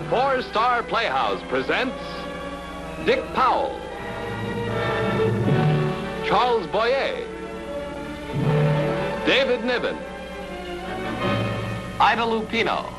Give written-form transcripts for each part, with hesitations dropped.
Star Playhouse presents Dick Powell, Charles Boyer, David Niven, Ida Lupino.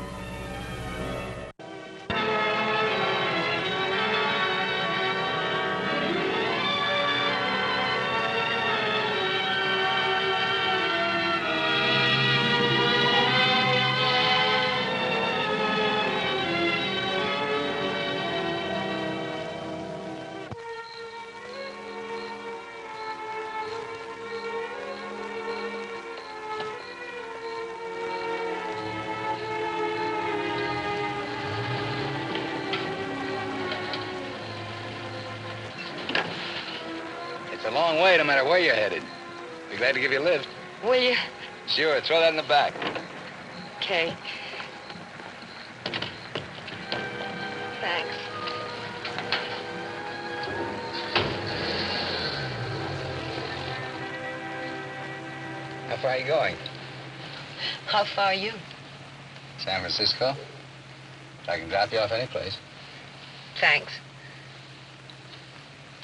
It's a long way, no matter where you're headed. Be glad to give you a lift. Will you? Sure, throw that in the back. Okay. Thanks. How far are you going? How far are you? San Francisco. I can drop you off any place. Thanks.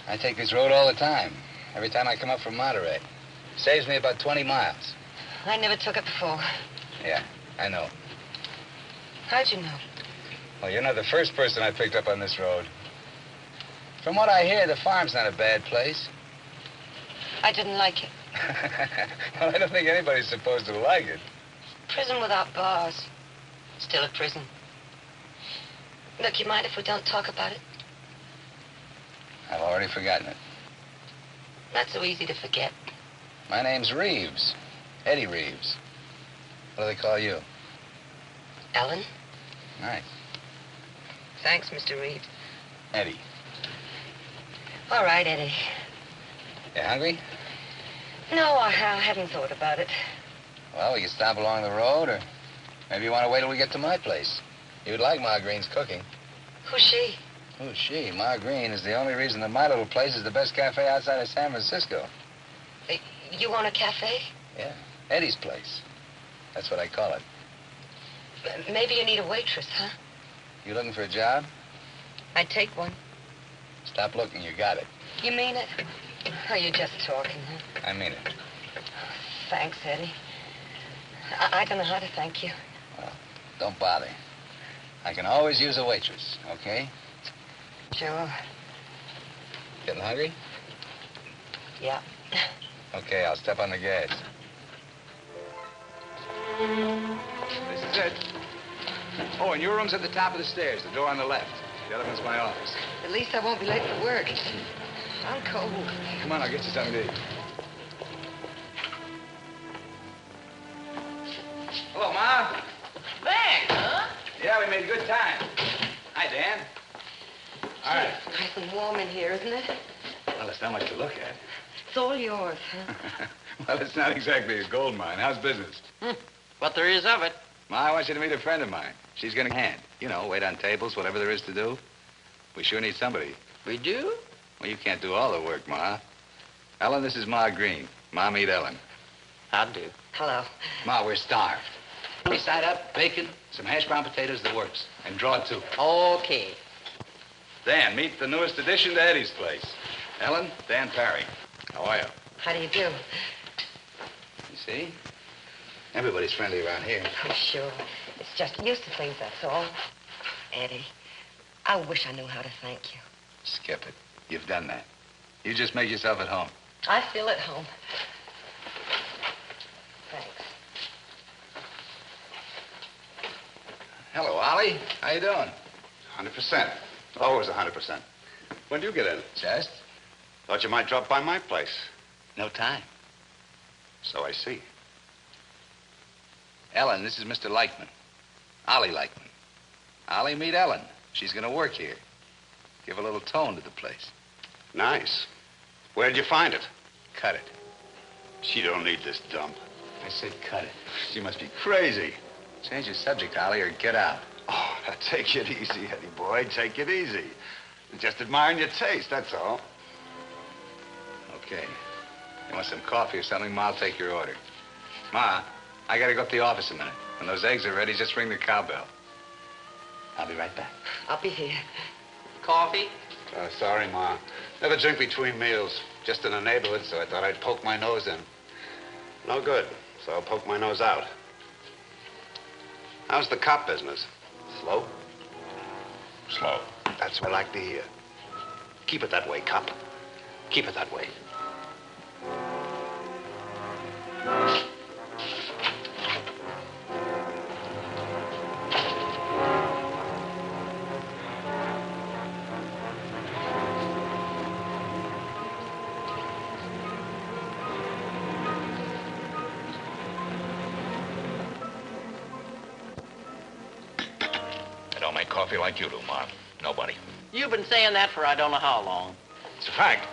I take this road all the time. Every time I come up from Monterey. Saves me about 20 miles. I never took it before. Yeah, I know. How'd you know? Well, you're not the first person I picked up on this road. From what I hear, the farm's not a bad place. I didn't like it. Well, I don't think anybody's supposed to like it. Prison without bars. Still a prison. Look, you mind if we don't talk about it? I've already forgotten it. Not so easy to forget. My name's Reeves. Eddie Reeves. What do they call you? Ellen? Nice. Thanks, Mr. Reeves. Eddie. All right, Eddie. You hungry? No, I haven't thought about it. Well, we can stop along the road, or maybe you want to wait till we get to my place. You'd like Ma Green's cooking. Who's she? Who's she? Ma Green is the only reason that my little place is the best cafe outside of San Francisco. You own a cafe? Yeah, Eddie's place. That's what I call it. Maybe you need a waitress, huh? You looking for a job? I'd take one. Stop looking, you got it. You mean it? Or you just talking, huh? I mean it. Thanks, Eddie. I don't know how to thank you. Well, don't bother. I can always use a waitress, okay? Sure. Getting hungry? Yeah. Okay, I'll step on the gas. This is it. Oh, and your room's at the top of the stairs, the door on the left. The other one's my office. At least I won't be late for work. I'm cold. Come on, I'll get you something to eat. Hello, Ma. Back, huh? Yeah, we made good time. Hi, Dan. All right. Nice and warm in here, isn't it? Well, it's not much to look at. It's all yours, huh? Well, it's not exactly a gold mine. How's business? What there is of it. Ma, I want you to meet a friend of mine. She's gonna hand. You know, wait on tables, whatever there is to do. We sure need somebody. We do? Well, you can't do all the work, Ma. Ellen, this is Ma Green. Ma, meet Ellen. How'd do. Hello. Ma, we're starved. We side up, bacon, some hash brown potatoes, the works. And draw two. Okay. Dan, meet the newest addition to Eddie's place. Ellen, Dan Parry. How are you? How do you do? You see? Everybody's friendly around here. Oh, sure. It's just used to things, that's all. Eddie, I wish I knew how to thank you. Skip it. You've done that. You just made yourself at home. I feel at home. Thanks. Hello, Ollie. How you doing? 100%. Always 100%. When do you get in? Just? Thought you might drop by my place. No time. So I see. Ellen, this is Mr. Leichman. Ollie Leichman. Ollie, meet Ellen. She's going to work here. Give a little tone to the place. Nice. Where'd you find it? Cut it. She don't need this dump. I said cut it. She must be crazy. Change your subject, Ollie, or get out. Oh, now take it easy, Eddie boy. Take it easy. Just admiring your taste, that's all. Okay. You want some coffee or something? Ma'll take your order. Ma, I gotta go up to the office a minute. When those eggs are ready, just ring the cowbell. I'll be right back. I'll be here. Coffee? Sorry, Ma. Never drink between meals. Just in the neighborhood, so I thought I'd poke my nose in. No good, so I'll poke my nose out. How's the cop business? Slow? Slow. That's what I like to hear. Keep it that way, cop. Keep it that way. I don't make coffee like you do, Ma. Nobody. You've been saying that for I don't know how long. It's a fact.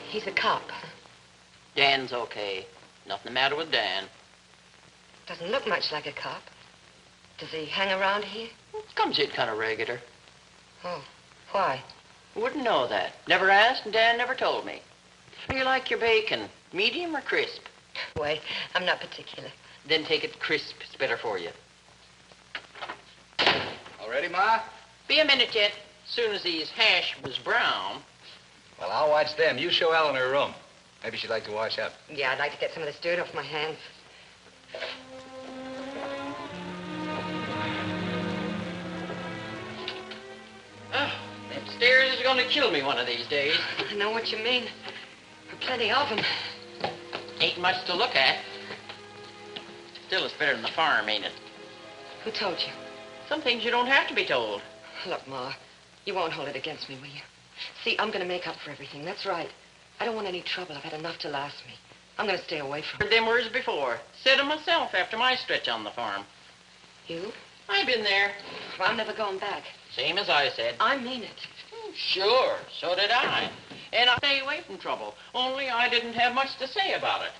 He's a cop. Dan's okay. Nothing the matter with Dan. Doesn't look much like a cop. Does he hang around here? Comes in kind of regular. Oh, why? Wouldn't know that. Never asked, and Dan never told me. How do you like your bacon? Medium or crisp? Wait, I'm not particular. Then take it crisp. It's better for you. All ready, Ma? Be a minute yet. Soon as these hash was brown. Well, I'll watch them. You show Ellen her room. Maybe she'd like to wash up. Yeah, I'd like to get some of this dirt off my hands. Oh, them stairs is going to kill me one of these days. I know what you mean. There are plenty of them. Ain't much to look at. Still, it's better than the farm, ain't it? Who told you? Some things you don't have to be told. Look, Ma, you won't hold it against me, will you? See, I'm going to make up for everything. That's right. I don't want any trouble. I've had enough to last me. I'm going to stay away from Heard them words before. Said 'em myself after my stretch on the farm. you. I've been there. Well, I'm never going back. Same as I said. I mean it. Sure, so did I. And I stay away from trouble. Only I didn't have much to say about it.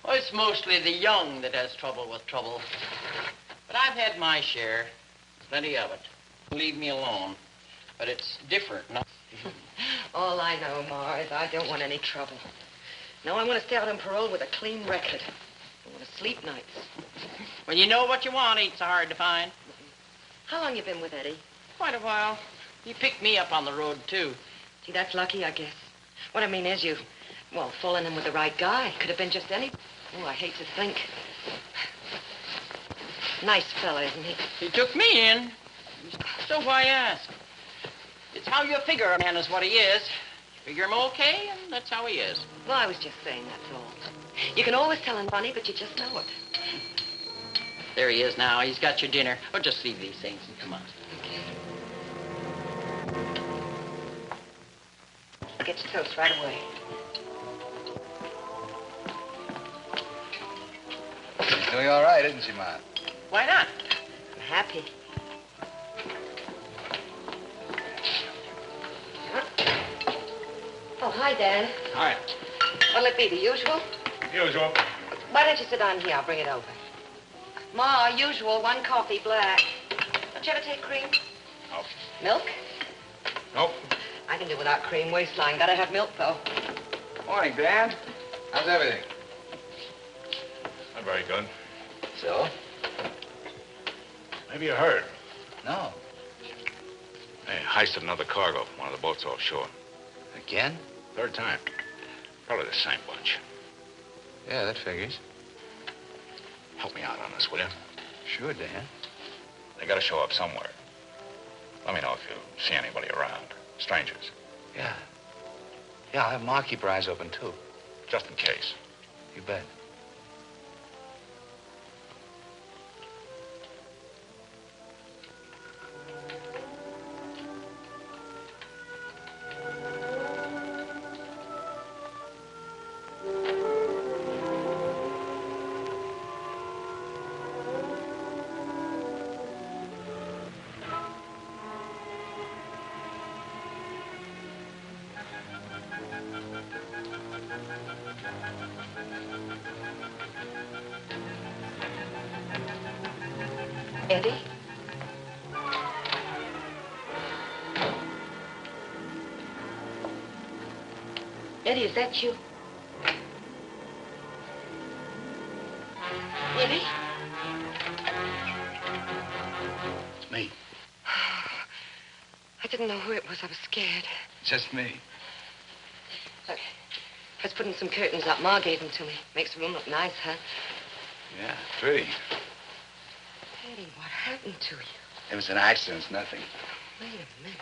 Well, it's mostly the young that has trouble with trouble. But I've had my share. Plenty of it. Leave me alone. But it's different now. All I know, Ma, is I don't want any trouble. No, I want to stay out on parole with a clean record. I want to sleep nights. When you know what you want, ain't so hard to find. How long you been with Eddie? Quite a while. He picked me up on the road, too. See, that's lucky, I guess. What I mean is you, well, fallen in with the right guy. Could have been just any... Oh, I hate to think. Nice fella, isn't he? He took me in. So why ask? It's how you figure a man is what he is. You figure him okay, and that's how he is. Well, I was just saying, that's all. You can always tell him funny, but you just know it. There he is now. He's got your dinner. Oh, just leave these things and come on. Okay. I'll get your toast right away. She's doing all right, isn't she, Ma? Why not? I'm happy. Oh, hi, Dan. Hi. What'll it be, the usual? Usual. Why don't you sit down here? I'll bring it over. Ma, usual, 1 coffee, black. Don't you ever take cream? No. Milk? Nope. I can do without cream. Waistline. Gotta have milk, though. Morning, Dan. How's everything? Not very good. So? Maybe you heard. No. They heisted another cargo from one of the boats offshore. Again? 3rd time. Probably the same bunch. Yeah, that figures. Help me out on this, will you? Sure, Dan. They gotta show up somewhere. Let me know if you see anybody around. Strangers. Yeah. Yeah, I'll have Ma keep her eyes open, too. Just in case. You bet. Eddie? Eddie, is that you? Eddie? It's me. I didn't know who it was. I was scared. Just me. I was putting some curtains up. Ma gave them to me. Makes the room look nice, huh? Yeah, pretty. Eddie, what happened to you? It was an accident, it's nothing. Wait a minute.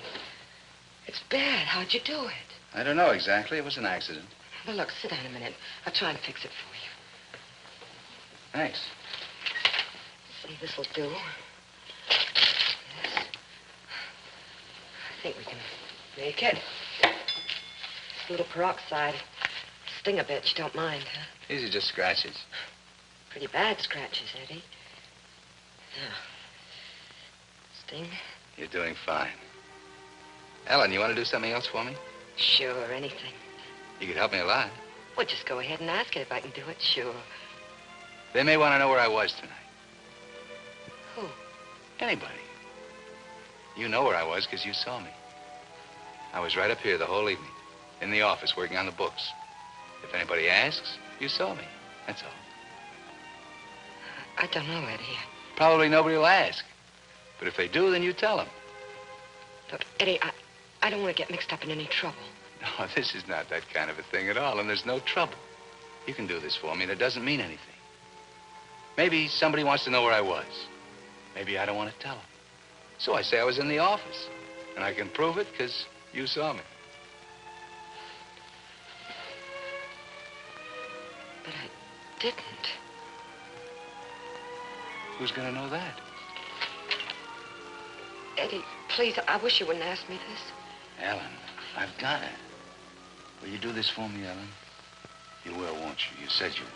It's bad. How'd you do it? I don't know exactly. It was an accident. Well, look, sit down a minute. I'll try and fix it for you. Thanks. See, this'll do. Yes. I think we can make it. Just a little peroxide. Sting a bit. You don't mind, huh? These are just scratches. Pretty bad scratches, Eddie. Yeah. Sting? You're doing fine. Ellen, you want to do something else for me? Sure, anything. You could help me a lot. Well, just go ahead and ask it if I can do it. Sure. They may want to know where I was tonight. Who? Anybody. You know where I was because you saw me. I was right up here the whole evening, in the office, working on the books. If anybody asks, you saw me. That's all. I don't know, Eddie. Probably nobody will ask. But if they do, then you tell them. Look, Eddie, I don't want to get mixed up in any trouble. No, this is not that kind of a thing at all, and there's no trouble. You can do this for me, and it doesn't mean anything. Maybe somebody wants to know where I was. Maybe I don't want to tell them. So I say I was in the office, and I can prove it because you saw me. But I didn't. Who's going to know that? Eddie, please, I wish you wouldn't ask me this. Ellen, I've got it. Will you do this for me, Ellen? You will, won't you? You said you would.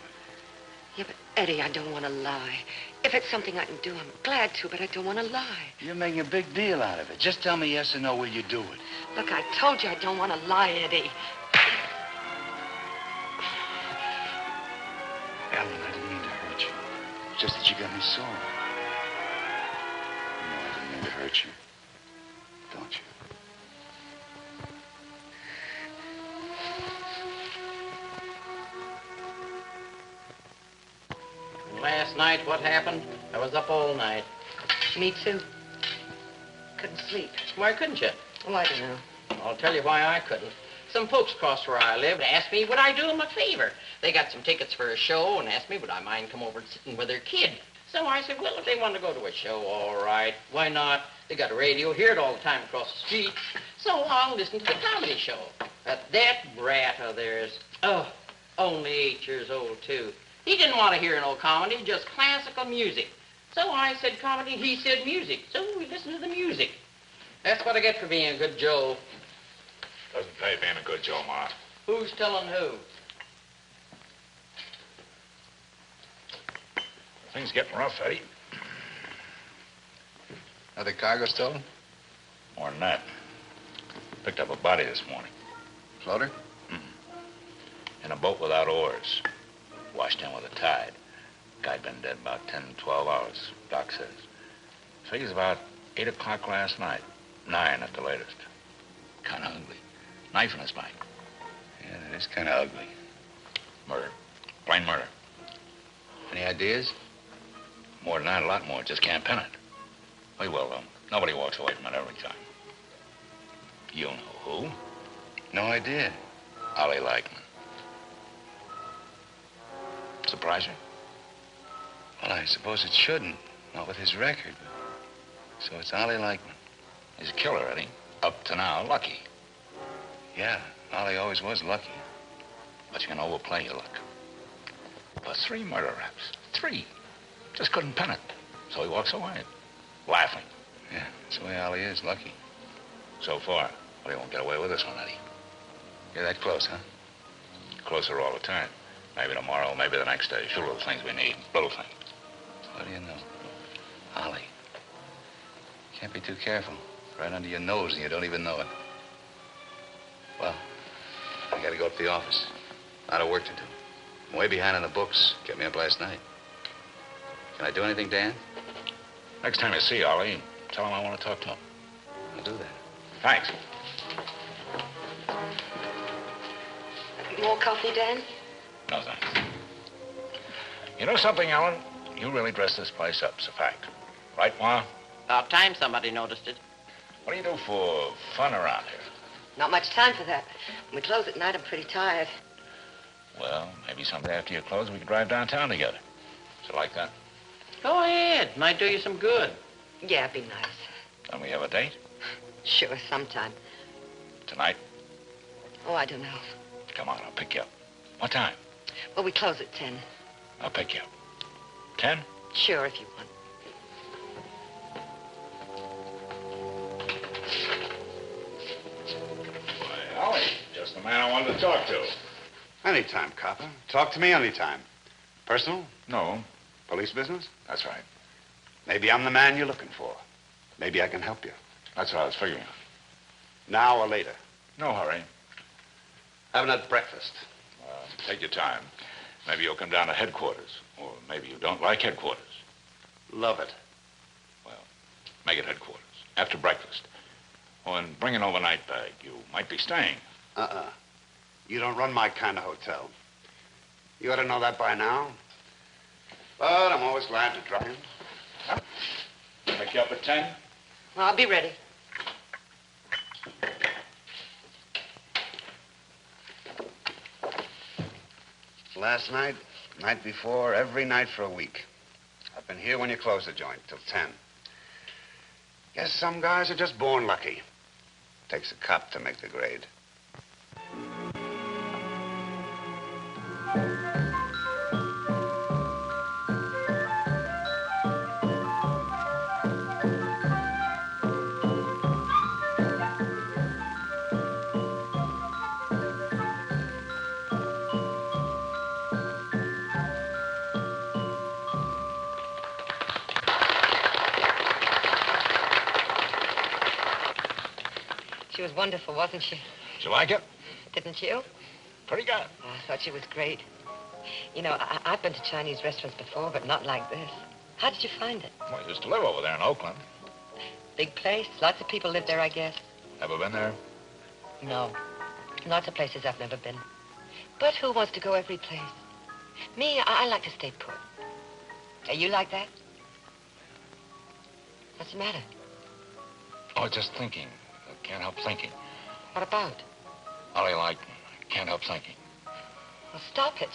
Yeah, but Eddie, I don't want to lie. If it's something I can do, I'm glad to, but I don't want to lie. You're making a big deal out of it. Just tell me yes or no, will you do it? Look, I told you I don't want to lie, Eddie. Ellen, I didn't mean to hurt you. It's just that you got me sore. You know I didn't mean to hurt you. Don't you? Last night, what happened? I was up all night. Me too. Couldn't sleep. Why couldn't you? Oh, I don't know. I'll tell you why I couldn't. Some folks across where I lived asked me would I do them a favor. They got some tickets for a show and asked me would I mind come over and sitting with their kid. So I said, well, if they want to go to a show, all right. Why not? They got a radio, hear it all the time across the street. So I'll listen to the comedy show. But that brat of theirs, only 8 years old, too. He didn't want to hear no comedy, just classical music. So I said comedy, he said music. So we listened to the music. That's what I get for being a good Joe. Doesn't pay being a good Joe, Ma. Who's telling who? Things getting rough, Eddie. Another cargo stolen? More than that. Picked up a body this morning. Floater? In a boat without oars. Washed in with the tide. Guy'd been dead about 10, 12 hours, Doc says. Figures about 8 o'clock last night. 9 at the latest. Kind of ugly. Knife in his back. Yeah, that is kind of ugly. Murder. Plain murder. Any ideas? More than that, a lot more. Just can't pin it. We will, though. Nobody walks away from it every time. You know who? No idea. Ollie Lackman. Surprise you? Well, I suppose it shouldn't. Not with his record. So it's Ollie Lackman. He's a killer, Eddie. Up to now, lucky. Yeah, Ollie always was lucky. But you can overplay your luck. But 3 murder raps. 3. Just couldn't pin it. So he walks away. Laughing. Yeah, that's the way Ollie is, lucky. So far. But he won't get away with this one, Eddie. You're that close, huh? Closer all the time. Maybe tomorrow, maybe the next day. Sure, little things we need. Little things. What do you know? Ollie. Can't be too careful. Right under your nose and you don't even know it. Well, I gotta go up to the office. A lot of work to do. I'm way behind on the books. Kept me up last night. Can I do anything, Dan? Next time you see Ollie, tell him I want to talk to him. I'll do that. Thanks. More coffee, Dan? No, thanks. You know something, Ellen? You really dressed this place up, it's a fact. Right, Ma? About time somebody noticed it. What do you do for fun around here? Not much time for that. When we close at night, I'm pretty tired. Well, maybe someday after you close, we could drive downtown together. Is it like that? Go ahead. Might do you some good. Yeah, it'd be nice. Then we have a date? Sure, sometime. Tonight? Oh, I don't know. Come on, I'll pick you up. What time? Well, we close at 10. I'll pick you up. 10? Sure, if you want. Why, Ollie, just the man I wanted to talk to. Anytime, copper. Talk to me anytime. Personal? No, Police business? that's right. Maybe I'm the man you're looking for. Maybe I can help you. That's what I was figuring. Now or later. No hurry. Haven't had breakfast. Take your time. Maybe you'll come down to headquarters. Or maybe you don't like headquarters. Love it. Make it headquarters. After breakfast. Oh, and bring an overnight bag. You might be staying. You don't run my kind of hotel. You ought to know that by now. But I'm always glad to try 'em. Pick you up at 10? Well, I'll be ready. Last night, night before, every night for a week. I've been here when you close the joint, till 10. Guess some guys are just born lucky. Takes a cop to make the grade. She was wonderful, wasn't she? Did you like it? Didn't you? Pretty good. Oh, I thought she was great. You know, I've been to Chinese restaurants before, but not like this. How did you find it? Well, I used to live over there in Oakland. Big place? Lots of people live there, I guess. Ever been there? No. Lots of places I've never been. But who wants to go every place? Me, I like to stay put. Are you like that? What's the matter? Oh, just thinking. I can't help thinking. What about? Ollie liked me. I can't help thinking. Well, stop it.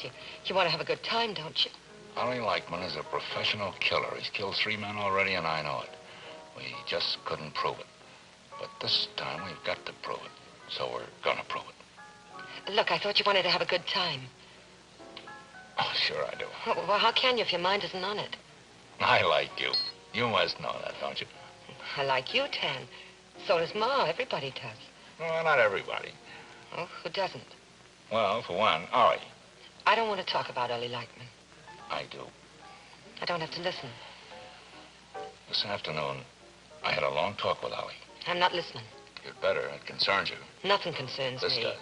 You want to have a good time, don't you? Ollie Lightman is a professional killer. He's killed 3 men already, and I know it. We just couldn't prove it. But this time, we've got to prove it. So we're gonna prove it. Look, I thought you wanted to have a good time. Oh, sure I do. Well, how can you if your mind isn't on it? I like you. You must know that, don't you? I like you, Tan. So does Ma. Everybody does. Well, not everybody. Oh, who doesn't? Well, for one, Ollie. I don't want to talk about Ollie Lightman. I do. I don't have to listen. This afternoon, I had a long talk with Ollie. I'm not listening. You'd better. It concerns you. Nothing concerns This me. does.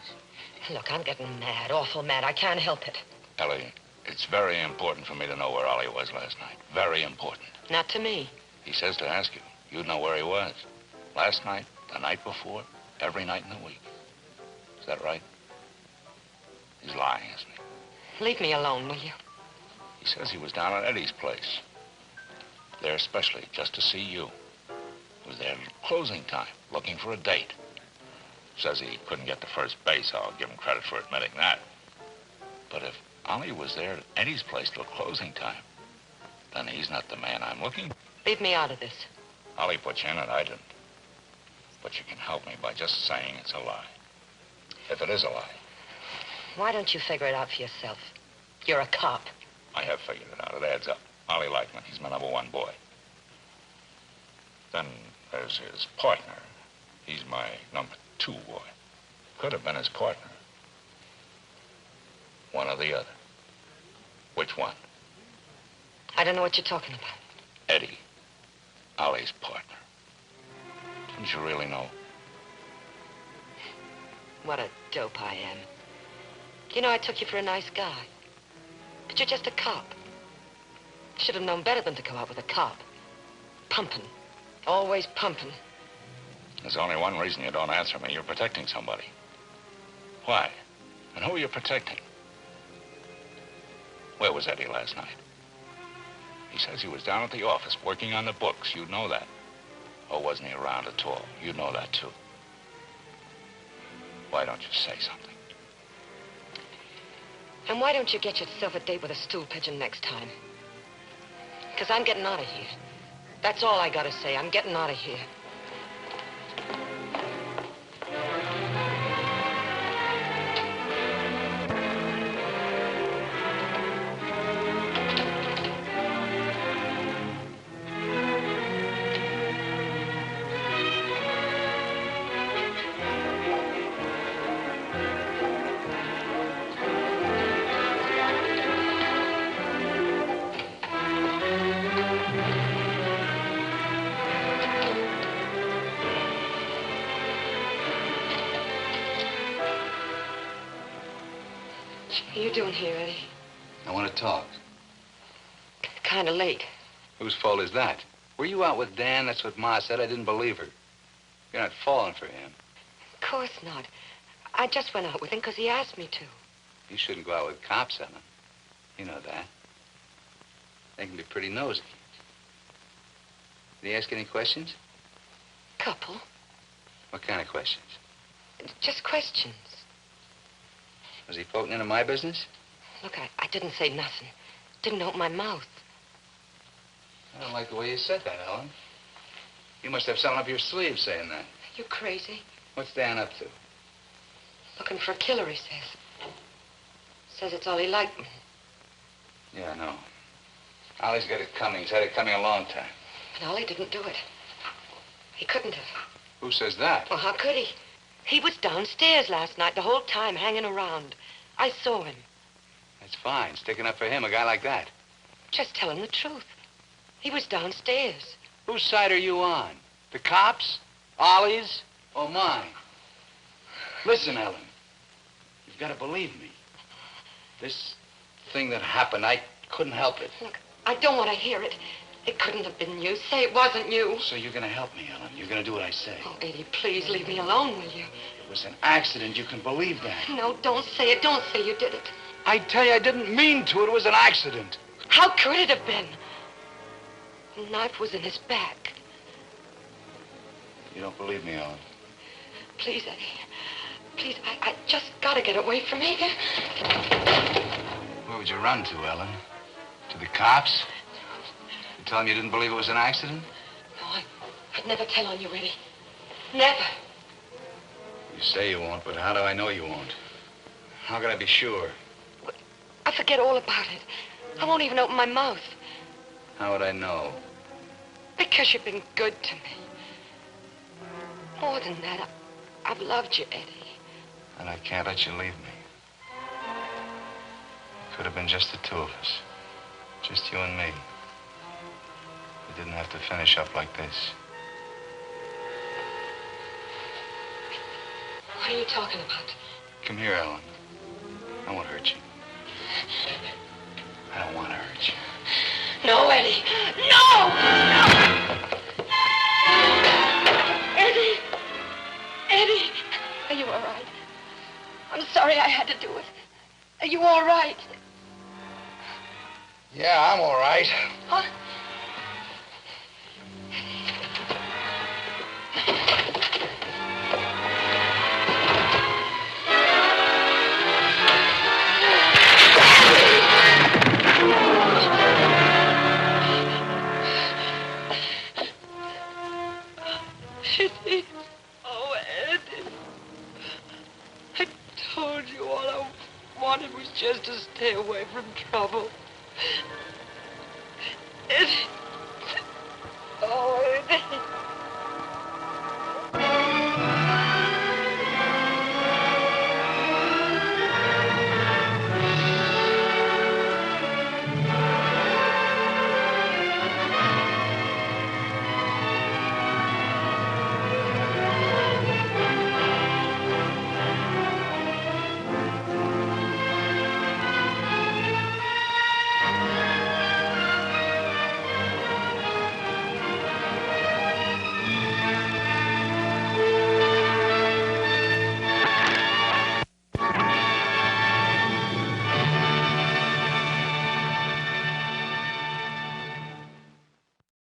Look, I'm getting mad, awful mad. I can't help it. Ellie, it's very important for me to know where Ollie was last night. Very important. Not to me. He says to ask you. You'd know where he was. Last night, the night before, every night in the week. Is that right? He's lying, isn't he? Leave me alone, will you? He says he was down at Eddie's place. There especially, just to see you. He was there at closing time, looking for a date. Says he couldn't get to first base. I'll give him credit for admitting that. But if Ollie was there at Eddie's place till closing time, then he's not the man I'm looking for. Leave me out of this. Ollie put you in it, I didn't. But you can help me by just saying it's a lie. If it is a lie. Why don't you figure it out for yourself? You're a cop. I have figured it out. It adds up. Ollie Lightman, he's my number 1 boy. Then there's his partner. He's my number 2 boy. Could have been his partner. One or the other. Which one? I don't know what you're talking about. Eddie. Ollie's partner. Didn't you really know? What a dope I am. You know, I took you for a nice guy. But you're just a cop. Should have known better than to go out with a cop. pumping. Always pumping. There's only one reason you don't answer me. You're protecting somebody. Why? And who are you protecting? Where was Eddie last night? He says he was down at the office working on the books. You'd know that. Or wasn't he around at all? You'd know that, too. Why don't you say something? And why don't you get yourself a date with a stool pigeon next time? Because I'm getting out of here. That's all I gotta say. I'm getting out of here. What are you doing here, Eddie? I want to talk. Kind of late. Whose fault is that? Were you out with Dan? That's what Ma said. I didn't believe her. You're not falling for him. Of course not. I just went out with him because he asked me to. You shouldn't go out with cops, Ellen. You know that. They can be pretty nosy. Did he ask any questions? Couple. What kind of questions? Just questions. Was he poking into my business? Look, I didn't say nothing. Didn't open my mouth. I don't like the way you said that, Ellen. You must have something up your sleeve saying that. You crazy? What's Dan up to? Looking for a killer, he says. Says it's all he liked me. Yeah, I know. Ollie's got it coming. He's had it coming a long time. But Ollie didn't do it. He couldn't have. Who says that? Well, how could he? He was downstairs last night, the whole time, hanging around. I saw him. That's fine. Sticking up for him, a guy like that. Just telling the truth. He was downstairs. Whose side are you on? The cops? Ollie's? Or mine? Listen, Ellen. You've got to believe me. This thing that happened, I couldn't help it. Look, I don't want to hear it. It couldn't have been you. Say it wasn't you. So you're going to help me, Ellen. You're going to do what I say. Oh, Eddie, please leave me alone, will you? It was an accident. You can believe that. No, don't say it. Don't say you did it. I tell you, I didn't mean to. It was an accident. How could it have been? The knife was in his back. You don't believe me, Ellen? Please, Eddie. Please, I just got to get away from here. Where would you run to, Ellen? To the cops? You tell them you didn't believe it was an accident? No, I'd never tell on you, Eddie. Never. You say you won't, but how do I know you won't? How can I be sure? I forget all about it. I won't even open my mouth. How would I know? Because you've been good to me. More than that, I've loved you, Eddie. And I can't let you leave me. It could have been just the two of us. Just you and me. We didn't have to finish up like this. What are you talking about? Come here, Ellen. I won't hurt you. I don't want to hurt you. No, Eddie. No! Eddie! Eddie! Are you all right? I'm sorry I had to do it. Are you all right? Yeah, I'm all right. Huh? Eddie. Oh, Eddie. I told you all I wanted was just to stay away from trouble.